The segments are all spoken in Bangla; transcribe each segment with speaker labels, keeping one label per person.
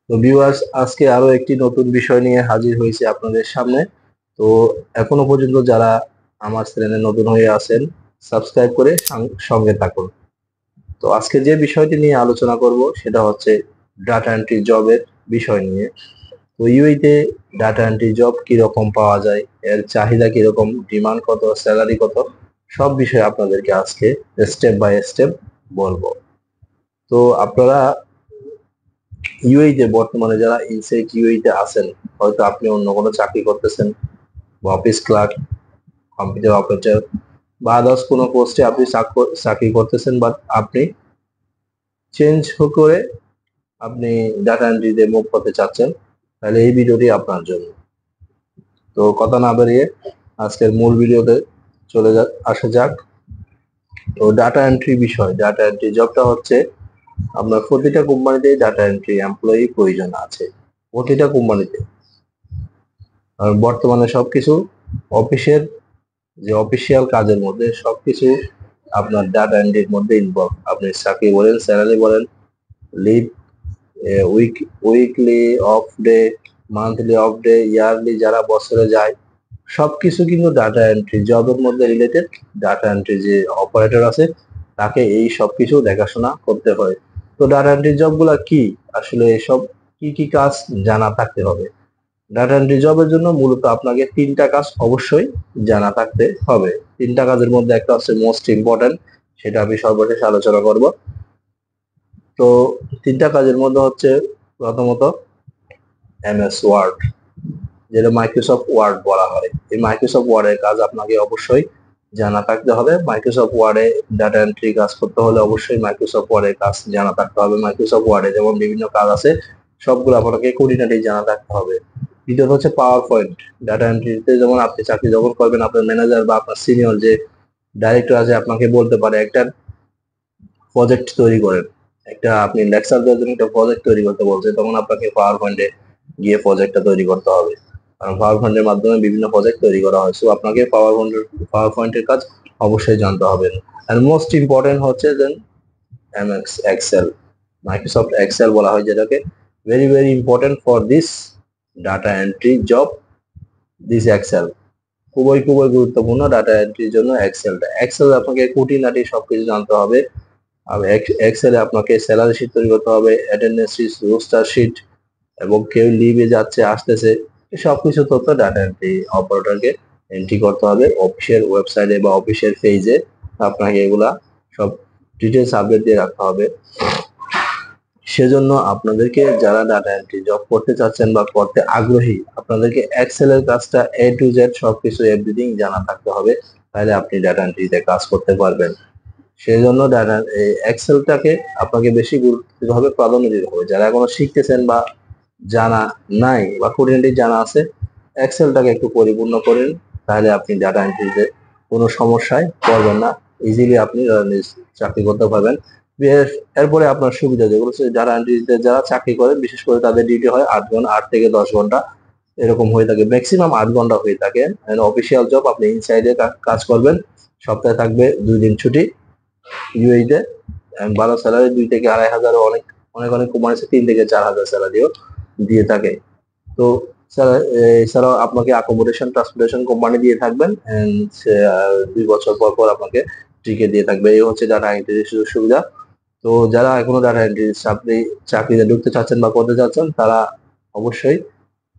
Speaker 1: তো ভিউয়ার্স, আজকে আরো একটি নতুন বিষয় নিয়ে হাজির হয়েছি আপনাদের সামনে। তো এখনো পর্যন্ত যারা আমার চ্যানেলে নতুন হয়ে আছেন, সাবস্ক্রাইব করে সঙ্গে থাকুন। তো আজকে যে বিষয়টি নিয়ে আলোচনা করব সেটা হচ্ছে ডাটা এন্ট্রি জবের বিষয় নিয়ে। তো ইউএইতে ডাটা এন্ট্রি জব কিরকম পাওয়া যায়, এর চাহিদা কিরকম, ডিমান্ড কত, স্যালারি কত, সব বিষয়ে আপনাদেরকে আজকে স্টেপ বাই স্টেপ বলবো। তো আপনারা ইউএইতে বর্তমানে যারা ইনসাইড ইউএইতে আছেন, হয়তো আপনি অন্য কোনো চাকরি করতেছেন বা অফিস ক্লার্ক, কম্পিউটার অপারেটর বা আদার্স কোনো পোস্টে আপনি চাকরি করতেছেন, বাট আপনি চেঞ্জ করে আপনি ডাটা এন্ট্রিতে মুভ করতে চাচ্ছেন, তাহলে এই ভিডিওটি আপনার জন্য। তো কথা না বাড়িয়ে আজকের মূল ভিডিওতে আসা যাক। তো ডাটা এন্ট্রি বিষয়, ডাটা এন্ট্রি জবটা হচ্ছে আপনার প্রতিটা কোম্পানিতে ডাটা এন্ট্রি এমপ্লয়ি প্রয়োজন আছে, প্রতিটা কোম্পানিতে। আর বর্তমানে সবকিছু অফিসের যে অফিসিয়াল কাজের মধ্যে সবকিছু আপনার ডাটা এন্ট্রির মধ্যে ইনভলভ। আপনি চাকরি বলেন, স্যালারি বলেন, leave, weekly off day, monthly off day, yearly যারা বছরে যায়, সবকিছু কিন্তু ডাটা এন্ট্রি জবের মধ্যে রিলেটেড। ডাটা এন্ট্রি যে অপারেটর আছে তাকে এই সবকিছু দেখাশোনা করতে হয়। তো ডাটা এন্ট্রি জবগুলা কি, আসলে এসব কি কি কাজ জানা থাকতে হবে। ডাটা এন্ট্রি জবের জন্য মূলত আপনাকে তিনটা কাজ অবশ্যই জানা থাকতে হবে। তিনটা কাজের মধ্যে একটা হচ্ছে মোস্ট ইম্পর্টেন্ট, সেটা আমি সর্বশেষ আলোচনা করব। তো তিনটা কাজের মধ্যে হচ্ছে প্রথমত এমএস ওয়ার্ড, যেটা মাইক্রোসফট ওয়ার্ড বলা হয়। এই মাইক্রোসফট ওয়ার্ডের কাজ আপনাকে অবশ্যই জানা থাকতে হবে। মাইক্রোসফট ওয়ার্ডে ডাটা এন্ট্রি কাজ করতে হলে অবশ্যই মাইক্রোসফট ওয়ার্ডের কাজ জানা থাকতে হবে। মাইক্রোসফট ওয়ার্ডে যেমন বিভিন্ন কাজ আছে, সবগুলো আপনাকে খুঁটিনাটি জানা থাকতে হবে। দ্বিতীয়ত হচ্ছে পাওয়ার পয়েন্ট। ডাটা এন্ট্রিতে যেমন আপনি চাকরি যখন করবেন, আপনার ম্যানেজার বা আপনার সিনিয়র যে ডাইরেক্টর আছে আপনাকে বলতে পারে একটা প্রজেক্ট তৈরি করেন, একটা আপনি লেকচার দেওয়ার জন্য একটা প্রজেক্ট তৈরি করতে বলছে, তখন আপনাকে পাওয়ার পয়েন্টে গিয়ে প্রজেক্টটা তৈরি করতে হবে। কারণ পাওয়ার পয়েন্টের মাধ্যমে বিভিন্ন প্রজেক্ট তৈরি করা হয়, সো আপনাকে পাওয়ার পয়েন্টের কাজ অবশ্যই জানতে হবে। আর মোস্ট ইম্পর্টেন্ট হচ্ছে then MS Excel, Microsoft Excel বলা হয় যেটাকে। Very very important for this data entry job, this Excel খুবই খুবই গুরুত্বপূর্ণ ডাটা এন্ট্রির জন্য। এক্সেল আপনাকে খুঁটিনাটি সবকিছু জানতে হবে। আর এক্সেলে আপনাকে স্যালারি শিট তৈরি করতে হবে, অ্যাটেন্ডেন্স শিট, রোস্টার শিট, এবং কেউ লিভে যাচ্ছে আসতেছে, সবকিছু তথ্য ডাটা এন্ট্রি অপারেটরকে এন্ট্রি করতে হবে অফিসের ওয়েবসাইটে বা অফিসের পেজে। আপনাকে এগুলা সব ডিটেলস আপডেট দিয়ে রাখতে হবে। সেজন্য আপনাদেরকে যারা ডাটা এন্ট্রি জব করতে চাচ্ছেন বা করতে আগ্রহী, আপনাদেরকে এক্সেল এর কাজটা এ টু জেড সবকিছু এভরিথিং জানা থাকতে হবে, তাহলে আপনি ডাটা এন্ট্রিতে কাজ করতে পারবেন। সেজন্য ডাটা এক্সেলটাকে আপনাকে বেশি গুরুত্বভাবে প্রাধান্য দিতে হবে। যারা এখনো শিখতেছেন বা জানা নাই বা খুঁটিনাটি জানা আছে, এক্সেলটাকে একটু পরিপূর্ণ করেন, তাহলে আপনি ডাটা এন্ট্রিতে কোনো সমস্যায় পড়বেন না। ইজিলি আপনি চাকরি করতে পারবেন। এরপরে আপনার সুবিধা যেগুলো হচ্ছে, ডাটা এন্ট্রিতে যারা চাকরি করে বিশেষ করে তাদের ডিউটি হয় 8 ঘন্টা, 8 থেকে 10 ঘন্টা এরকম হয়ে থাকে, ম্যাক্সিমাম 8 ঘন্টা হয়ে থাকে। অফিসিয়াল জব, আপনি ইনসাইডে কাজ করবেন। সপ্তাহে থাকবে 2 দিন ছুটি ইউএইতে, ভালো স্যালারি, 2 থেকে 2,500, অনেক অনেক অনেক কোম্পানি 3 থেকে 4 হাজার স্যালারিও দিয়ে থাকে। তো এছাড়াও আপনাকে অ্যাকোমোডেশন, ট্রান্সপোর্টেশন কোম্পানি দিয়ে থাকবেন, 2 বছর পর পর আপনাকে টিকে দিয়ে থাকবে। এই হচ্ছে ডাটা এন্ট্রির সুযোগ সুবিধা। তো যারা এখনো ডাটা এন্ট্রি চাকরিতে ঢুকতে চাচ্ছেন বা করতে চাচ্ছেন, তারা অবশ্যই,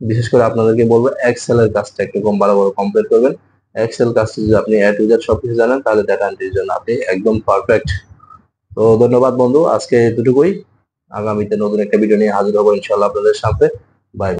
Speaker 1: বিশেষ করে আপনাদেরকে বলবো এক্সেল এর কাজটা একটু ভালো করে কমপ্লিট করবেন। এক্সেল কাজটা যদি আপনি এ টু জেড সবকিছু জানেন, তাহলে ডাটা এন্ট্রির জন্য আপনি একদম পারফেক্ট। তো ধন্যবাদ বন্ধু, আজকে এতটুকুই। আগামীতে নতুন একটা ভিডিও নিয়ে হাজির হবো ইনশাল্লাহ আপনাদের সাথে। বাই।